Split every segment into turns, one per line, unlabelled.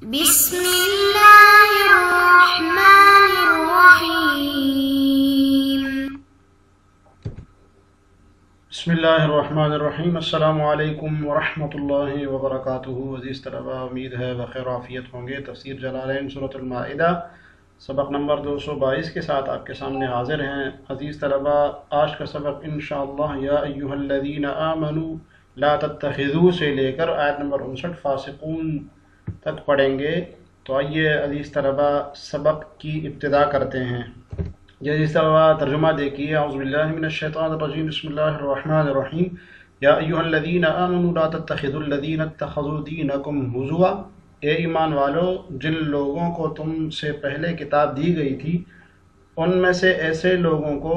بسم اللہ الرحمن الرحیم۔
بسم اللہ الرحمن الرحیم۔ السلام علیکم ورحمۃ اللہ وبرکاتہ۔ عزیز طلبہ، امید ہے بخیر عافیت ہوں گے۔ تفسیر جلالین سورۃ المائدہ سبق نمبر 222 کے ساتھ آپ کے سامنے حاضر ہیں۔ عزیز طلبہ، آج کا سبق انشاءاللہ یا ایھا الذین آمنوا لا تتخذوا سے لے کر آیت نمبر 59 فاسقون تک پڑھیں گے۔ تو آئیے عزیز طلبہ سبق کی ابتدا کرتے ہیں۔ عزیز طلبہ ترجمہ دیکھیے۔ اعوذ باللہ من الشیطان الرجیم، بسم اللہ الرحمن الرحیم۔ یا ایھا الذین آمنوا لا تتخذوا الذین اتخذوا دینکم ہزوا، اے ایمان والو، جن لوگوں کو تم سے پہلے کتاب دی گئی تھی ان میں سے ایسے لوگوں کو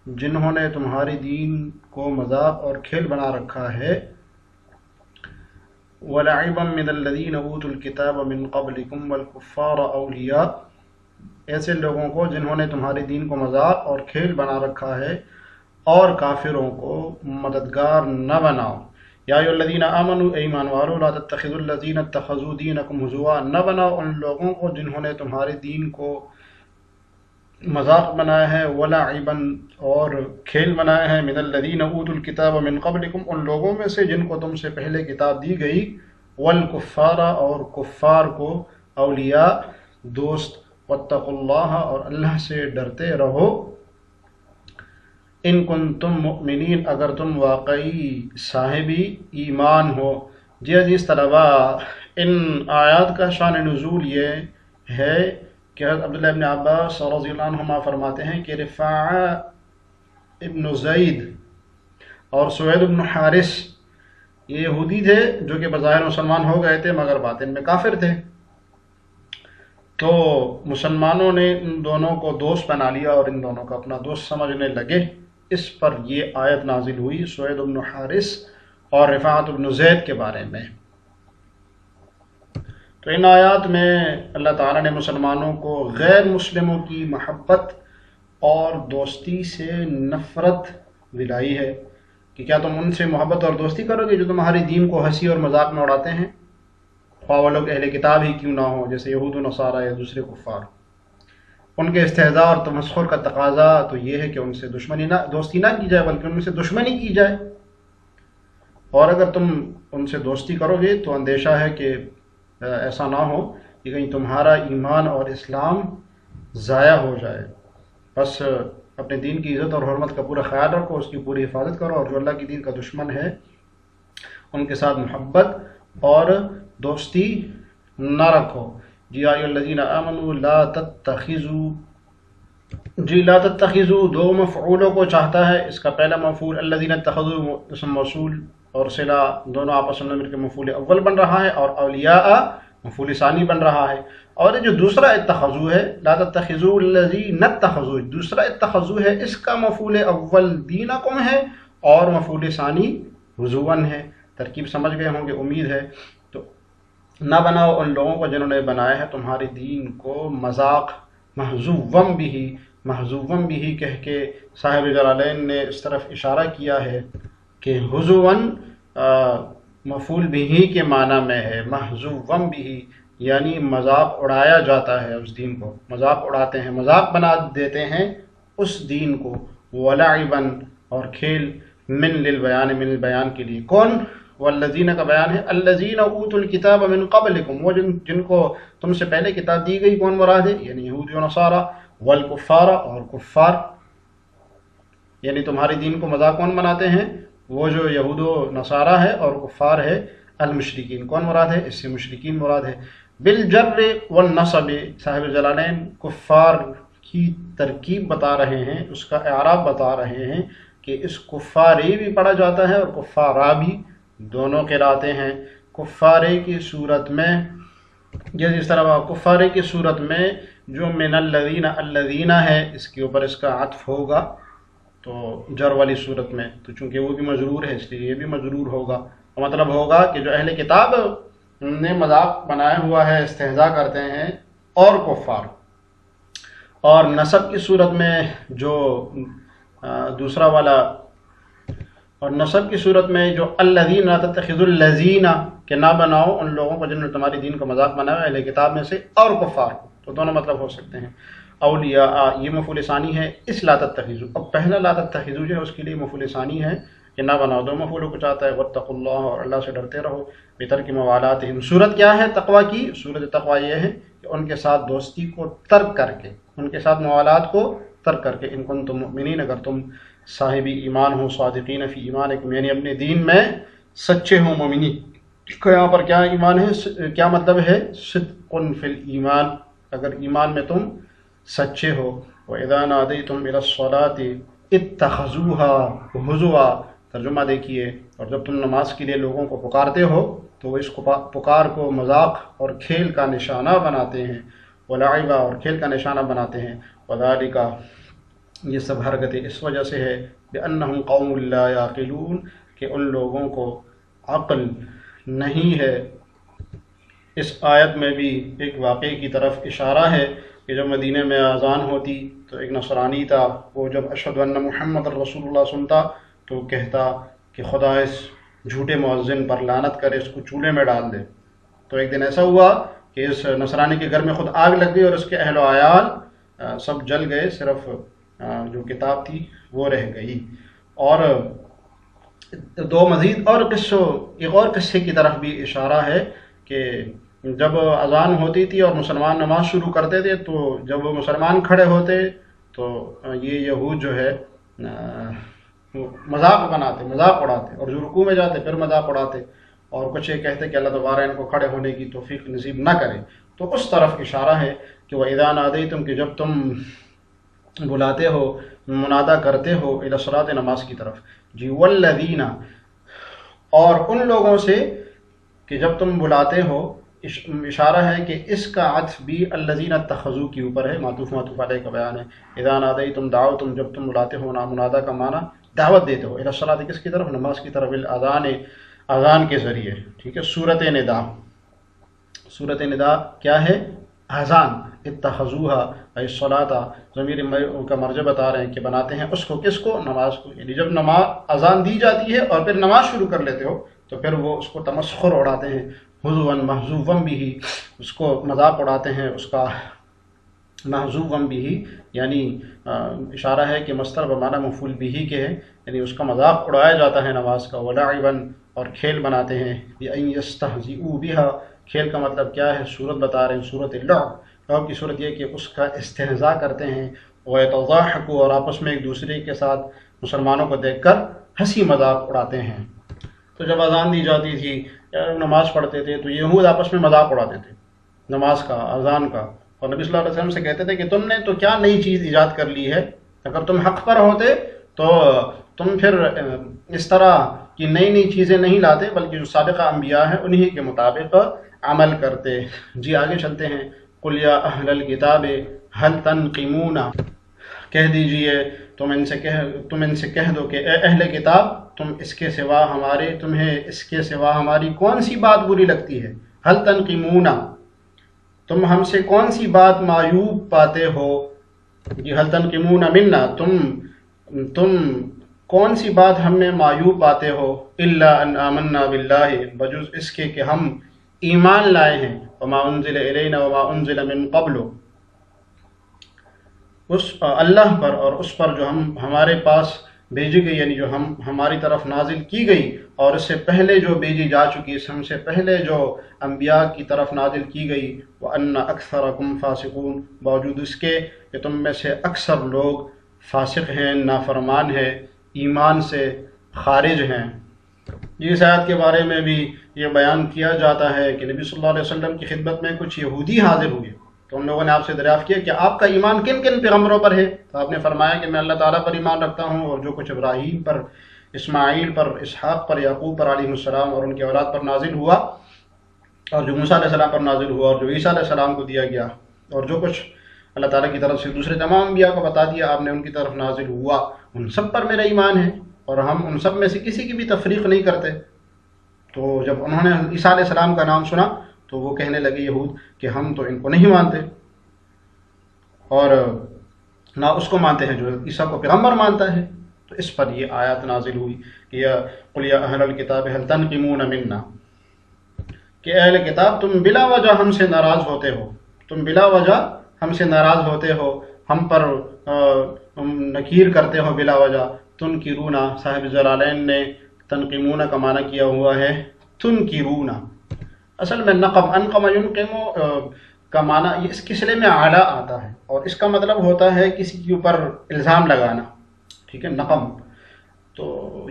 جنہوں نے تمہاری دین کو مذاق اور کھیل بنا رکھا ہے، وَلَعِبًا مِّنَ الَّذِينَ أُوتُوا الْكِتَابَ مِن قَبْلِكُمْ وَالْكُفَّارَ أَوْلِيَاءَ، ایسے لوگوں کو جنہوں نے تمہاری دین کو مذاق اور کھیل بنا رکھا ہے اور کافروں کو مددگار نہ بناؤ۔ یا ایھا الذین آمنوا، اے ایمان والو، لا تتخذوا الذین اتخذوا دینکم ہزوا، نہ بناؤ ان لوگوں کو جنہوں نے تمہارے دین کو مذاق بنایا ہے، وَلَعِبًا اور کھیل بنایا ہے، من الذین اوتوا الکتاب من قبلکم ان لوگوں میں سے جن کو تم سے پہلے کتاب دی گئی، والکفار اور کفار کو، اولیاء دوست، واتقوا اللہ اور اللہ سے ڈرتے رہو، ان کنتم مؤمنین اگر تم واقعی صاحبی ایمان ہو۔ جی عزیز طلبہ، ان آیات کا شان نزول یہ ہے کہ حضرت عبداللہ ابن عباس رضی اللہ عنہما فرماتے ہیں کہ رفاعہ ابن زید اور سوید ابن حارث یہ یہودی تھے جو کہ بظاہر مسلمان ہو گئے تھے مگر باطن میں کافر تھے۔ تو مسلمانوں نے ان دونوں کو دوست بنا لیا اور ان دونوں کو اپنا دوست سمجھنے لگے۔ اس پر یہ آیت نازل ہوئی سوید ابن حارث اور رفاعت ابن زید کے بارے میں۔ تو ان آیات میں اللہ تعالیٰ نے مسلمانوں کو غیر مسلموں کی محبت اور دوستی سے نفرت دلائی ہے کہ کیا تم ان سے محبت اور دوستی کرو گے جو تمہاری دین کو ہنسی اور مذاق میں اڑاتے ہیں، خواہ وہ لوگ اہل کتاب ہی کیوں نہ ہو، جیسے یہود و نصارہ یا دوسرے کفار۔ ان کے استہزاء اور تمسخر کا تقاضا تو یہ ہے کہ ان سے دوستی نہ کی جائے بلکہ ان میں سے دشمنی کی جائے، اور اگر تم ان سے دوستی کرو گے تو اندیشہ ہے کہ ایسا نہ ہو کہ کہیں تمہارا ایمان اور اسلام ضائع ہو جائے۔ بس اپنے دین کی عزت اور حرمت کا پورا خیال رکھو، اس کی پوری حفاظت کرو، اور جو اللہ کی دین کا دشمن ہے ان کے ساتھ محبت اور دوستی نہ رکھو۔ جی یا ایھا الذین آمنوا لا تتخذوا، جی لا تتخذوا دو مفعولوں کو چاہتا ہے۔ اس کا پہلا مفعول الذین اتخذوا اسم موصول اور صلہ دونوں آپس میں مل کے مفعول اول بن رہا ہے، اور اولیاء مفعول ثانی بن رہا ہے۔ اور یہ جو دوسرا اتخذوا ہے، لا تتخذوا الذین اتخذوا، دوسرا اتخذوا ہے، اس کا مفعول اول دینکم ہے اور مفعول ثانی ہزوا ہے۔ ترکیب سمجھ گئے ہوں گے امید ہے۔ تو نہ بناؤ ان لوگوں کو جنہوں نے بنایا ہے تمہارے دین کو مذاق، محذوًا بہ، محذوًا بہ کہہ کے صاحب جلالین نے اس طرف اشارہ کیا ہے کہ ہزواً مفعول بہ کے معنی میں ہے، محذوًا بہ یعنی مذاق اڑایا جاتا ہے، اس دین کو مذاق اڑاتے ہیں، مذاق بنا دیتے ہیں اس دین کو، ولعباً اور کھیل، من للبیان، من البیان کے لیے، کون؟ والذین کا بیان ہے، الذین اوتوا الکتاب من قبلکم، وہ جن کو تم سے پہلے کتاب دی گئی، کون مراد ہے؟ یعنی یہود و نصارہ، والکفار اور کفار، یعنی تمہاری دین کو مذاق کون بناتے ہیں؟ وہ جو یہود و نصارہ ہے، اور کفار ہے المشرکین، کون مراد ہے؟ اس سے مشرکین مراد ہے۔ بالجر والنصب، صاحب جلالین کفار کی ترکیب بتا رہے ہیں، اس کا اعراب بتا رہے ہیں کہ اس کفاری بھی پڑھا جاتا ہے اور کفارا بھی، دونوں قراتیں ہیں۔ کفارے کی صورت میں، جس طرح کفارے کی صورت میں جو من الذین، الذین ہے، اس کے اوپر اس کا عطف ہوگا تو جر والی صورت میں، تو چونکہ وہ بھی مجرور ہے اس لیے یہ بھی مجرور ہوگا۔ مطلب ہوگا کہ جو اہل کتاب نے مذاق بنایا ہوا ہے، استہزاء کرتے ہیں، اور کفار۔ اور نسب کی صورت میں جو دوسرا والا اور نسب کی صورت میں جو الذین لا تتخذوا الذین کہ نہ بناؤ ان لوگوں کو جنہوں نے تمہاری دین کا مذاق بنایا اہل کتاب میں سے اور کفار کو، تو دونوں مطلب ہو سکتے ہیں۔ اولیاء یہ مفعول ثانی ہے اس لا تتخذوا، اب پہلا لا تتخذوا جو ہے اس کے لیے مفعول ثانی ہے کہ نہ بناؤ، دو مفعولوں کو چاہتا ہے، واتقوا اللہ اور اللہ سے ڈرتے رہو، بترک موالاتہم۔ صورت کیا ہے تقوی کی؟ صورت تقوی یہ ہے کہ ان کے ساتھ دوستی کو ترک کر کے، ان کے ساتھ موالات کو ترک کر کے، ان کنتم مؤمنین اگر تم صاحب ایمان ہو، صادقین فی ایمانکم یعنی اپنے دین میں سچے ہوں مومنین کا یہاں پر کیا ایمان ہے، کیا مطلب ہے؟ صدق فی الایمان، اگر ایمان میں تم سچے ہو۔ وَإِذَا نَادَيْتُمْ إِلَى الصَّلَاةِ اتَّخَذُوهَا هُزُوًا، ترجمہ دیکھیے، اور جب تم نماز کے لیے لوگوں کو پکارتے ہو تو وہ اس کو پکار کو مذاق اور کھیل کا نشانہ بناتے ہیں، وَلَعِبًا اور کھیل کا نشانہ بناتے ہیں، وَذَلِكَ یہ سب حرکتیں اس وجہ سے ہے بِأَنَّهُمْ قَوْمٌ لَا يَعْقِلُونَ کہ ان لوگوں کو عقل نہیں ہے۔ اس آیت میں بھی ایک واقعے کی طرف اشارہ ہے کہ جب مدینہ میں اذان ہوتی تو ایک نصرانی تھا، وہ جب اشہد ان محمد رسول اللہ سنتا تو کہتا کہ خدا اس جھوٹے مؤذن پر لعنت کرے، اس کو چولہے میں ڈال دے۔ تو ایک دن ایسا ہوا کہ اس نصرانی کے گھر میں خود آگ لگ گئی اور اس کے اہل و عیال سب جل گئے، صرف جو کتاب تھی وہ رہ گئی۔ اور دو مزید اور ایک اور قصے کی طرف بھی اشارہ ہے کہ جب اذان ہوتی تھی اور مسلمان نماز شروع کرتے تھے تو جب وہ مسلمان کھڑے ہوتے تو یہ یہود جو ہے مذاق بناتے، مذاق اڑاتے، اور جو رکوع میں جاتے پھر مذاق اڑاتے، اور کچھ یہ کہتے کہ اللہ دوبارہ ان کو کھڑے ہونے کی توفیق نصیب نہ کرے۔ تو اس طرف اشارہ ہے کہ وَإِذَا نَادَيْتُمْ کہ جب تم بلاتے ہو، منادہ کرتے ہو الی الصلاۃ نماز کی طرف، جی والذین اور ان لوگوں سے کہ جب تم بلاتے ہو، اشارہ ہے کہ اس کا عطف بھی الذین اتخذوا کے اوپر ہے، معطوف علیہ کا بیان ہے۔ اذا نادیتم دعوتم جب تم بلاتے ہو، منادہ کا معنی دعوت دیتے ہو، الی الصلاۃ کس کی طرف؟ نماز کی طرف، الاذان اذان کے ذریعے، ٹھیک ہے۔ سورۃ ندا، سورۃ ندا کیا ہے؟ اذان، اتخذوها ای الصلاۃ، ضمیر کا مرجع بتا رہے ہیں کہ بناتے ہیں اس کو، کس کو؟ نماز کو، یعنی جب نماز اذان دی جاتی ہے اور پھر نماز شروع کر لیتے ہو تو پھر وہ اس کو تمسخر اڑاتے ہیں، حضواً محذوفاً بھی، اس کو مذاق اڑاتے ہیں، اس کا محذوفاً بھی یعنی اشارہ ہے کہ مصدر بمعنی مفعول بھی کے ہے، یعنی اس کا مذاق اڑایا جاتا ہے نماز کا، ولاعباً اور کھیل بناتے ہیں، بأن یستہزئوا بها، کھیل کا مطلب کیا ہے؟ صورت بتا رہے ہیں، صورت اللعب، لعب کی صورت یہ کہ اس کا استہزاء کرتے ہیں، ویتضاحکوا اور آپس میں ایک دوسرے کے ساتھ مسلمانوں کو دیکھ کر ہنسی مذاق اڑاتے ہیں۔ تو جب اذان دی جاتی تھی یا نماز پڑھتے تھے تو یہود آپس میں مذاق اڑاتے تھے نماز کا، اذان کا، اور نبی صلی اللہ علیہ وسلم سے کہتے تھے کہ تم نے تو کیا نئی چیز ایجاد کر لی ہے، اگر تم حق پر ہوتے تو تم پھر اس طرح کی نئی نئی چیزیں نہیں لاتے بلکہ جو سابقہ انبیاء ہیں انہی کے مطابق عمل کرتے۔ جی آگے چلتے ہیں۔ قل یا اہل الکتاب هل تنقمون، کہہ دیجئے تم ان سے کہہ دو کہ اے اہل کتاب تم اس کے سوا ہمارے، تمہیں اس کے سوا ہماری کون سی بات بری لگتی ہے؟ هل تنقمون، تم ہم سے کون سی بات معیوب پاتے ہو؟ یہ هل تنقمون منا، تم کون سی بات ہم میں معیوب پاتے ہو؟ الا ان آمنا باللہ، بجز اس کے کہ ہم ایمان لائے ہیں، وما انزل الینا وما انزل من قبل، اس اللہ پر اور اس پر جو ہمارے پاس بھیجی گئی، یعنی جو ہماری طرف نازل کی گئی، اور اس سے پہلے جو بھیجی جا چکی، ہم سے پہلے جو انبیاء کی طرف نازل کی گئی، وَأَنَّ أَكْثَرَكُمْ فَاسِقُونَ، باوجود اس کے کہ تم میں سے اکثر لوگ فاسق ہیں، نافرمان ہیں، ایمان سے خارج ہیں۔ اس آیت کے بارے میں بھی یہ بیان کیا جاتا ہے کہ نبی صلی اللہ علیہ وسلم کی خدمت میں کچھ یہودی حاضر ہوئے تو ان لوگوں نے آپ سے دریافت کیا کہ آپ کا ایمان کن کن پیغمبروں پر ہے؟ تو آپ نے فرمایا کہ میں اللہ تعالیٰ پر ایمان رکھتا ہوں، اور جو کچھ ابراہیم پر، اسماعیل پر، اسحاق پر، یعقوب پر علیہ السلام اور ان کے اولاد پر نازل ہوا، اور جو موسیٰ علیہ السلام پر نازل ہوا، اور جو عیسیٰ علیہ السلام کو دیا گیا، اور جو کچھ اللہ تعالیٰ کی طرف سے دوسرے تمام انبیاء کو بتا دیا آپ نے ان کی طرف نازل ہوا، ان سب پر میرا ایمان ہے، اور ہم ان سب میں سے کسی کی بھی تفریق نہیں کرتے۔ تو جب انہوں نے عیسیٰ علیہ السلام کا نام سنا تو وہ کہنے لگے یہود کہ ہم تو ان کو نہیں مانتے، اور نہ اس کو مانتے ہیں جو عیسیٰ کو پیغمبر مانتا ہے، تو اس پر یہ آیات نازل ہوئی کہ یا قل یا اہل الکتاب هل تنقمون منا، کہ اہل کتاب تم بلا وجہ ہم سے ناراض ہوتے ہو، تم بلا وجہ ہم سے ناراض ہوتے ہو، ہم پر نکیر کرتے ہو بلا وجہ۔ تنکرون، صاحب جلالین نے تنقمون کا معنی کیا ہوا ہے تنکرون، اصل میں نقم، انقم ینقم کا معنی اس کے صلے میں اعلیٰ آتا ہے، اور اس کا مطلب ہوتا ہے کسی کے اوپر الزام لگانا، ٹھیک ہے، نقم۔ تو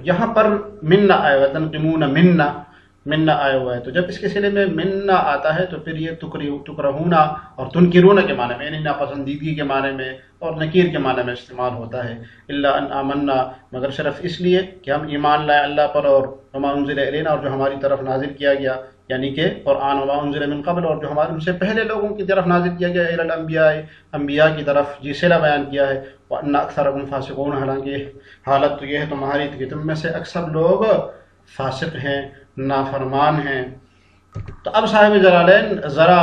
یہاں پر منا آیا ہوا ہے، تنقمون منا، منا آیا ہوا ہے، تو جب اس کے صلے میں منا آتا ہے تو پھر یہ تکرہونا اور تنکرون کے معنی میں، یعنی ناپسندیدگی کے معنی میں اور نکیر کے معنی میں استعمال ہوتا ہے۔ الا ان آمنا، مگر صرف اس لیے کہ ہم ایمان لائے اللہ پر اور وما انزل الینا، اور جو ہماری طرف نازل کیا گیا، یعنی کہ قرآن، وما انزل من قبل، اور جو ہمارے ان سے پہلے لوگوں کی طرف نازل کیا گیا، الی الانبیاء، انبیاء کی طرف، جی صلہ بیان کیا ہے، وان اکثرکم فاسقون، حالانکہ حالت تو یہ ہے تمہاری کہ تم میں سے اکثر لوگ فاسق ہیں، نافرمان ہیں۔ تو اب صاحب جلالین ذرا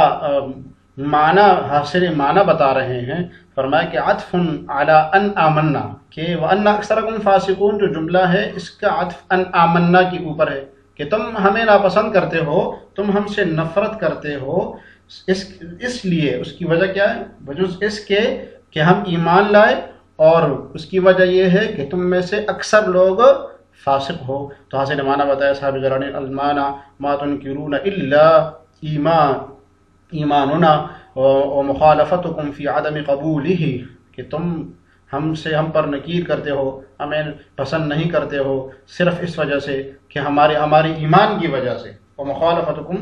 معنی، حاصل معنی بتا رہے ہیں، فرمایا کہ عطف علی ان آمنا، کہ وان اکثرکم فاسقون جو جملہ ہے اس کا عطف ان آمنا کے اوپر ہے، کہ تم ہمیں ناپسند کرتے ہو، تم ہم سے نفرت کرتے ہو، اس لیے، اس کی وجہ کیا ہے؟ بجز اس کے کہ ہم ایمان لائے، اور اس کی وجہ یہ ہے کہ تم میں سے اکثر لوگ فاسق ہو۔ تو حاصل معنی بتایا صاحب جلالین، المعنی ما تنکرون الا ایماننا ومخالفتکم فی عدم قبولہ، کہ تم ہم پر نکیر کرتے ہو، ہمیں پسند نہیں کرتے ہو صرف اس وجہ سے کہ ہمارے ایمان کی وجہ سے، ومخالفتکم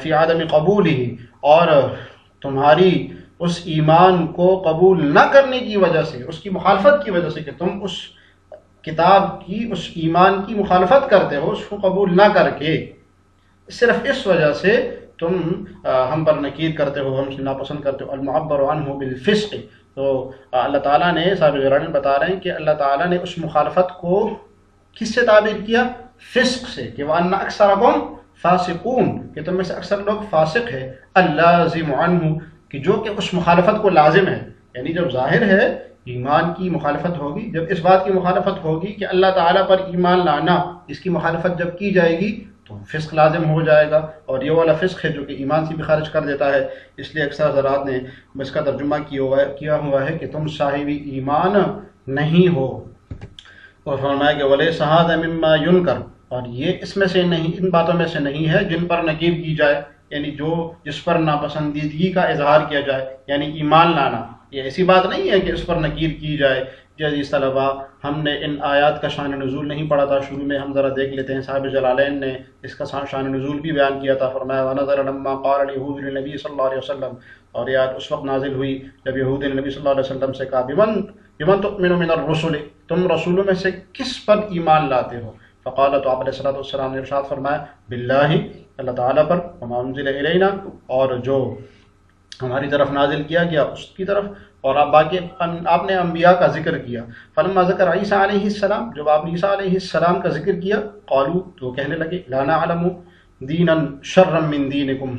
فی عدم قبولہ، اور تمہاری اس ایمان کو قبول نہ کرنے کی وجہ سے، اس کی مخالفت کی وجہ سے، کہ تم اس کتاب کی، اس ایمان کی مخالفت کرتے ہو، اس کو قبول نہ کر کے، صرف اس وجہ سے تم ہم پر نکیر کرتے ہو، ہم سے ناپسند کرتے ہو۔ المعبر عنہ بالفسق، تو اللہ تعالیٰ نے، صاحب جلالین بتا رہے ہیں کہ اللہ تعالیٰ نے اس مخالفت کو کس سے تعبیر کیا؟ فسق سے، کہ وَأَنَّ أَكْثَرَكُمْ فَاسِقُونَ، کہ تم میں سے اکثر لوگ فاسق ہے، اللازم عنہ، کہ جو کہ اس مخالفت کو لازم ہے، یعنی جب ظاہر ہے ایمان کی مخالفت ہوگی، جب اس بات کی مخالفت ہوگی کہ اللہ تعالیٰ پر ایمان لانا، اس کی مخالفت جب کی جائے گی تو فسق لازم ہو جائے گا، اور یہ والا فسق ہے جو کہ ایمان سے بھی خارج کر دیتا ہے۔ اس لیے اکثر حضرات نے اس کا ترجمہ کیا ہوا ہے کہ تم صاحب ایمان نہیں ہو، اور فرمایا کہ وَلَيْسَ هَذَا مِمَّا يُنْكَرُ، اور یہ اس میں سے نہیں، ان باتوں میں سے نہیں ہے جن پر نکیر کی جائے، یعنی جس پر ناپسندیدگی کا اظہار کیا جائے، یعنی ایمان لانا، یہ ایسی بات نہیں ہے کہ اس پر نکیر کی جائے۔ عزیز طلبہ، ہم نے ان آیات کا شان نزول نہیں پڑھا تھا، شروع میں ہم ذرا دیکھ لیتے ہیں۔ صاحب جلالین نے اس کا شان نزول بھی بیان کیا تھا، فرمایا وَنَظَرَ لَمَّا قَالَ الْيَهُودُ لِلنَّبِيِّ صلی اللہ علیہ وسلم، اور یہ آیت اس وقت نازل ہوئی جب یہود نے نبی صلی اللہ علیہ وسلم سے کہا بِمَنْ تُؤْمِنُ مِنَ الرُّسُلِ، تم رسولوں میں سے کس پر ایمان لاتے ہو؟ فقال، تو آپ علیہ الصلوۃ والسلام نے ارشاد فرمایا باللہ، اللہ تعالیٰ پر، وما انزل الینا، اور جو ہماری طرف نازل کیا گیا اس کی طرف، اور آپ نے انبیاء کا ذکر کیا۔ فلما ذکر عیسیٰ علیہ السلام، جب آپ عیسیٰ علیہ السلام کا ذکر کیا، قالوا، تو کہنے لگے لا نعلم دینا شرا من دینکم،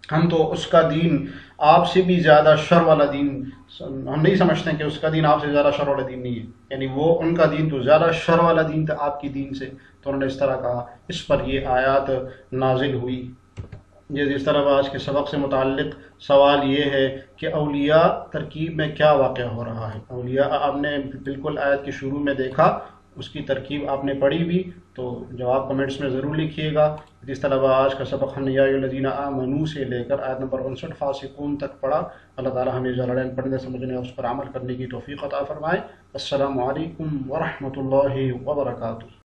ہم تو اس کا دین آپ سے بھی زیادہ شر والا دین، ہم نہیں سمجھتے کہ اس کا دین آپ سے زیادہ شر والا دین نہیں ہے، یعنی وہ ان کا دین تو زیادہ شر والا دین تھا آپ کی دین سے، تو انہوں نے اس طرح کہا۔ اس پر یہ آیات نازل ہوئی۔ جس طرح آج کے سبق سے متعلق سوال یہ ہے کہ اولیاء ترکیب میں کیا واقع ہو رہا ہے؟ اولیاء آپ نے بالکل آیت کے شروع میں دیکھا، اس کی ترکیب آپ نے پڑھی بھی، تو جواب کمنٹس میں ضرور لکھیے گا۔ جس طرح آج کا سبق ہم نے یا الذین آمنوا سے لے کر آیت نمبر 59 فاسقون تک پڑھا۔ اللہ تعالی ہمیں جلالین پڑھنے سمجھنے اور اس پر عمل کرنے کی توفیق عطا فرمائے۔ السلام علیکم ورحمۃ اللہ وبرکاتہ۔